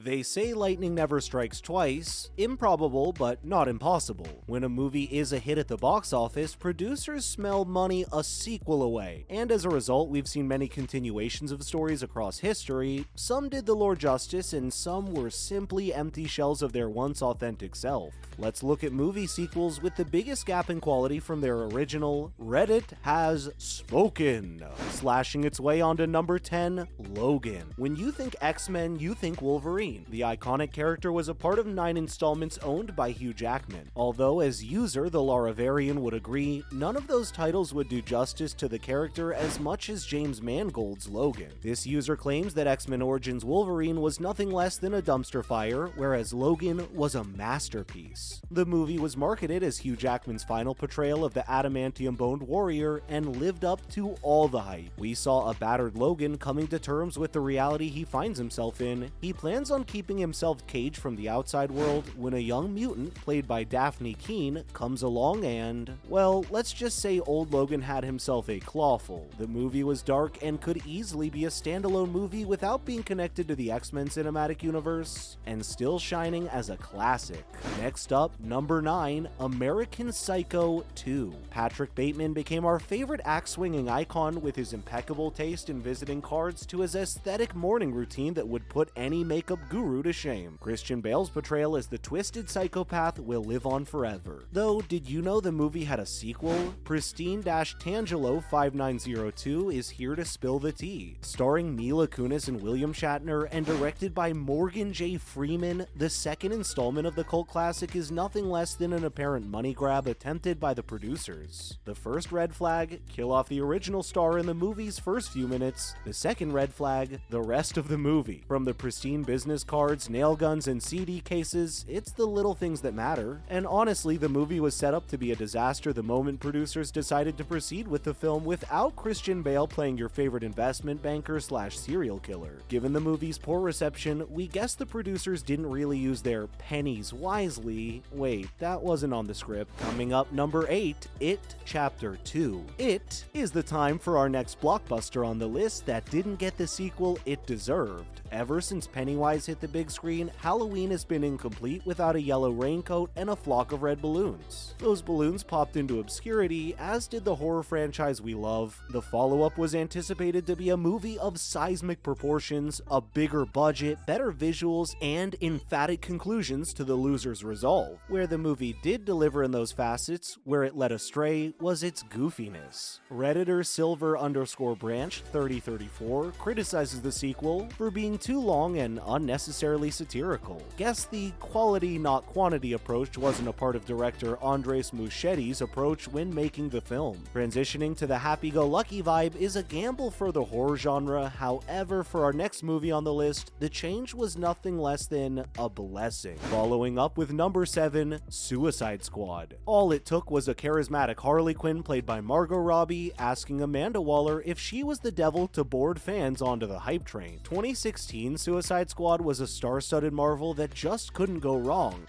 They say lightning never strikes twice. Improbable, but not impossible. When a movie is a hit at the box office, producers smell money a sequel away, and as a result, we've seen many continuations of stories across history. Some did the Lord justice, and some were simply empty shells of their once authentic self. Let's look at movie sequels with the biggest gap in quality from their original. Reddit has spoken. Slashing its way onto number 10, Logan. When you think X-Men, you think Wolverine. The iconic character was a part of 9 installments owned by Hugh Jackman. Although, as user, the Laravarian would agree, none of those titles would do justice to the character as much as James Mangold's Logan. This user claims that X-Men Origins Wolverine was nothing less than a dumpster fire, whereas Logan was a masterpiece. The movie was marketed as Hugh Jackman's final portrayal of the adamantium-boned warrior and lived up to all the hype. We saw a battered Logan coming to terms with the reality he finds himself in. He plans on keeping himself caged from the outside world when a young mutant, played by Daphne Keane, comes along and, well, let's just say old Logan had himself a clawful. The movie was dark and could easily be a standalone movie without being connected to the X-Men cinematic universe, and still shining as a classic. Next up, number 9, American Psycho 2. Patrick Bateman became our favorite axe-swinging icon with his impeccable taste in visiting cards to his aesthetic morning routine that would put any makeup guru to shame. Christian Bale's portrayal as the twisted psychopath will live on forever. Though, did you know the movie had a sequel? Pristine-Tangelo 5902 is here to spill the tea. Starring Mila Kunis and William Shatner and directed by Morgan J. Freeman, the second installment of the cult classic is nothing less than an apparent money grab attempted by the producers. The first red flag, kill off the original star in the movie's first few minutes. The second red flag, the rest of the movie. From the pristine business cards, nail guns, and CD cases, it's the little things that matter. And honestly, the movie was set up to be a disaster the moment producers decided to proceed with the film without Christian Bale playing your favorite investment banker / serial killer. Given the movie's poor reception, we guess the producers didn't really use their pennies wisely. Wait, that wasn't on the script. Coming up, number 8, It Chapter 2. It is the time for our next blockbuster on the list that didn't get the sequel it deserved. Ever since Pennywise hit the big screen, Halloween has been incomplete without a yellow raincoat and a flock of red balloons. Those balloons popped into obscurity, as did the horror franchise we love. The follow-up was anticipated to be a movie of seismic proportions, a bigger budget, better visuals, and emphatic conclusions to the loser's resolve. Where the movie did deliver in those facets, where it led astray was its goofiness. Redditor Silver_Branch 3034 criticizes the sequel for being too long and unnecessarily satirical. Guess the quality not quantity approach wasn't a part of director Andres Muschietti's approach when making the film. Transitioning to the happy-go-lucky vibe is a gamble for the horror genre. However, for our next movie on the list, the change was nothing less than a blessing. Following up with number 7, Suicide Squad. All it took was a charismatic Harley Quinn played by Margot Robbie asking Amanda Waller if she was the devil to board fans onto the hype train. 2016 Suicide Squad was a star-studded marvel that just couldn't go wrong.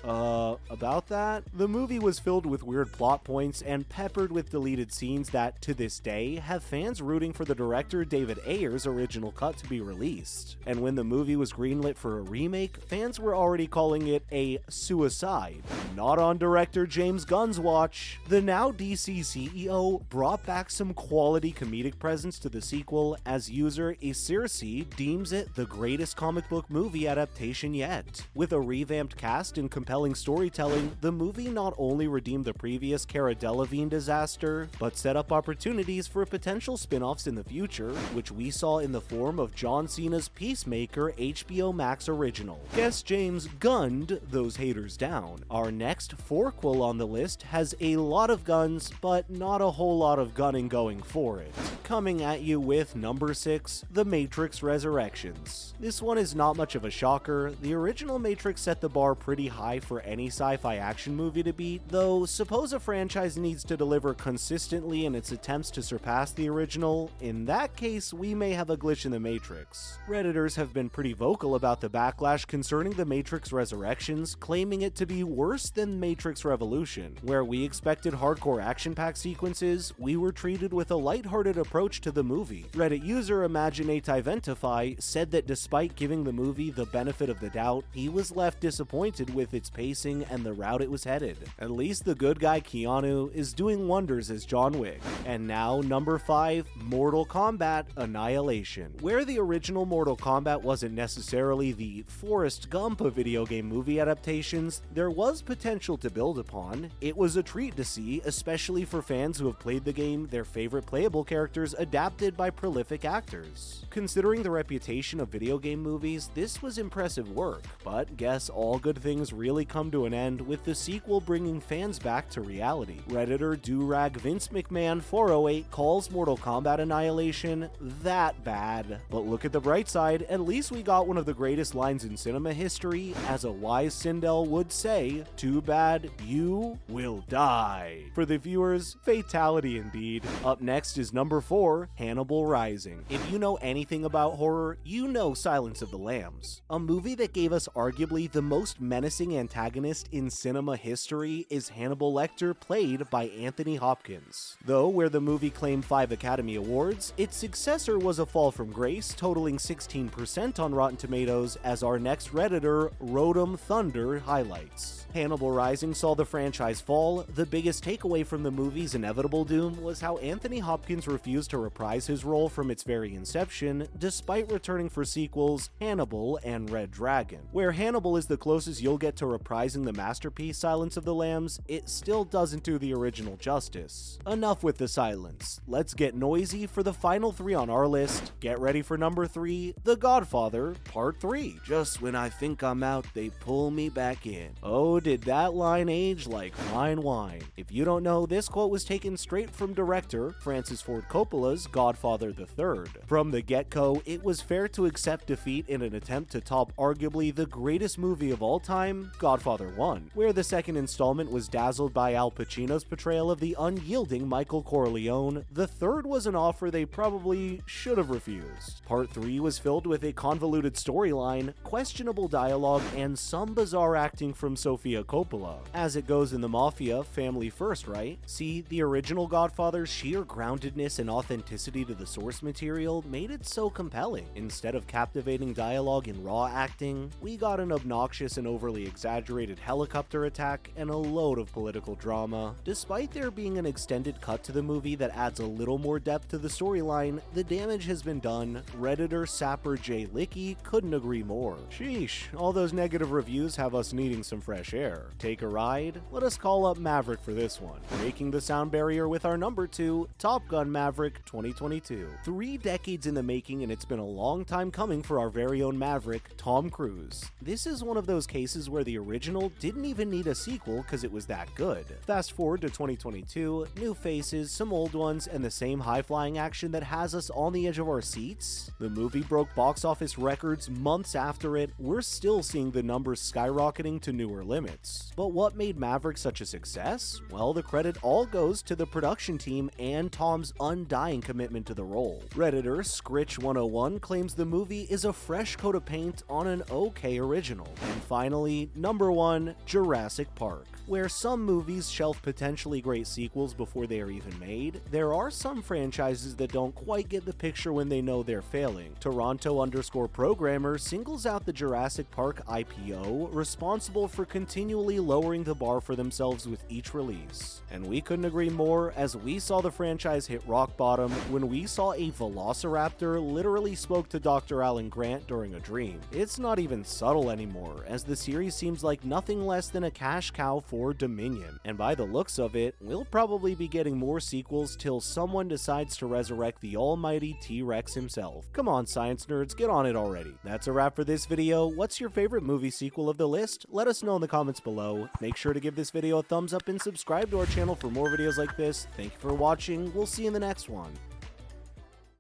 About that? The movie was filled with weird plot points and peppered with deleted scenes that, to this day, have fans rooting for the director David Ayer's original cut to be released. And when the movie was greenlit for a remake, fans were already calling it a suicide. Not on director James Gunn's watch. The now DC CEO brought back some quality comedic presence to the sequel, as user Isirsi deems it the greatest comic book movie adaptation yet. With a revamped cast and compelling storytelling, the movie not only redeemed the previous Cara Delevingne disaster, but set up opportunities for potential spin-offs in the future, which we saw in the form of John Cena's Peacemaker HBO Max original. Guess James gunned those haters down. Our next forquel on the list has a lot of guns, but not a whole lot of gunning going for it. Coming at you with number 6, The Matrix Resurrections. This one is not much of a shocker. The original Matrix set the bar pretty high for any sci-fi action movie to beat, though suppose a franchise needs to deliver consistently in its attempts to surpass the original, in that case we may have a glitch in the Matrix. Redditors have been pretty vocal about the backlash concerning The Matrix Resurrections, claiming it to be worse than Matrix Revolution. Where we expected hardcore action-packed sequences, we were treated with a lighthearted approach to the movie. Reddit user Imaginate Iventify said that despite despite giving the movie the benefit of the doubt, he was left disappointed with its pacing and the route it was headed. At least the good guy Keanu is doing wonders as John Wick. And now, number 5, Mortal Kombat Annihilation. Where the original Mortal Kombat wasn't necessarily the Forrest Gump of video game movie adaptations, there was potential to build upon. It was a treat to see, especially for fans who have played the game, their favorite playable characters adapted by prolific actors. Considering the reputation of video game movies, this was impressive work, but guess all good things really come to an end with the sequel bringing fans back to reality. Redditor Durag Vince McMahon 408 calls Mortal Kombat Annihilation that bad. But look at the bright side, at least we got one of the greatest lines in cinema history. As a wise Sindel would say, too bad you will die. For the viewers, fatality indeed. Up next is number 4, Hannibal Rising. If you know anything about horror, you know Silence of the Lambs. A movie that gave us arguably the most menacing antagonist in cinema history is Hannibal Lecter, played by Anthony Hopkins. Though where the movie claimed 5 Academy Awards, its successor was a fall from grace, totaling 16% on Rotten Tomatoes, as our next Redditor, Rodum Thunder, highlights. Hannibal Rising saw the franchise fall. The biggest takeaway from the movie's inevitable doom was how Anthony Hopkins refused to reprise his role from its very inception, despite returning for sequels Hannibal and Red Dragon. Where Hannibal is the closest you'll get to reprising the masterpiece Silence of the Lambs, it still doesn't do the original justice. Enough with the silence. Let's get noisy for the final 3 on our list. Get ready for number 3, The Godfather, Part 3. Just when I think I'm out, they pull me back in. Oh, did that line age like fine wine. If you don't know, this quote was taken straight from director Francis Ford Coppola's Godfather III. From the get-go, it was fair to accept defeat in an attempt to top arguably the greatest movie of all time, Godfather 1, where the second installment was dazzled by Al Pacino's portrayal of the unyielding Michael Corleone. The third was an offer they probably should have refused. Part 3 was filled with a convoluted storyline, questionable dialogue, and some bizarre acting from Sofia Coppola. As it goes in the Mafia, family first, right? See, the original Godfather's sheer groundedness and authenticity to the source material made it so compelling. Instead of captivating dialogue and raw acting, we got an obnoxious and overly exaggerated helicopter attack and a load of political drama. Despite there being an extended cut to the movie that adds a little more depth to the storyline, the damage has been done. Redditor Sapper J. Licky couldn't agree more. Sheesh, all those negative reviews have us needing some fresh air. Take a ride? Let us call up Maverick for this one. Breaking the sound barrier with our number 2, Top Gun Maverick 2022. 3 decades in the making, and it's been a long time coming for our very own Maverick, Tom Cruise. This is one of those cases where the original didn't even need a sequel because it was that good. Fast forward to 2022, new faces, some old ones, and the same high-flying action that has us on the edge of our seats. The movie broke box office records months after it. We're still seeing the numbers skyrocketing to newer limits. But what made Maverick such a success? Well, the credit all goes to the production team and Tom's undying commitment to the role. Redditor Scritch101 claims the movie is a fresh coat of paint on an okay original. And finally, number 1, Jurassic Park. Where some movies shelf potentially great sequels before they are even made, there are some franchises that don't quite get the picture when they know they're failing. Toronto_programmer singles out the Jurassic Park IPO, responsible for continually lowering the bar for themselves with each release. And we couldn't agree more, as we saw the franchise hit rock bottom when we saw a velociraptor literally spoke to Dr. Alan Grant during a dream. It's not even subtle anymore, as the series seems like nothing less than a cash cow for Dominion. And by the looks of it, we'll probably be getting more sequels till someone decides to resurrect the almighty T-Rex himself. Come on, science nerds, get on it already. That's a wrap for this video. What's your favorite movie sequel of the list? Let us know in the comments below. Make sure to give this video a thumbs up and subscribe to our channel for more videos like this. Thank you for watching. We'll see you in the next one.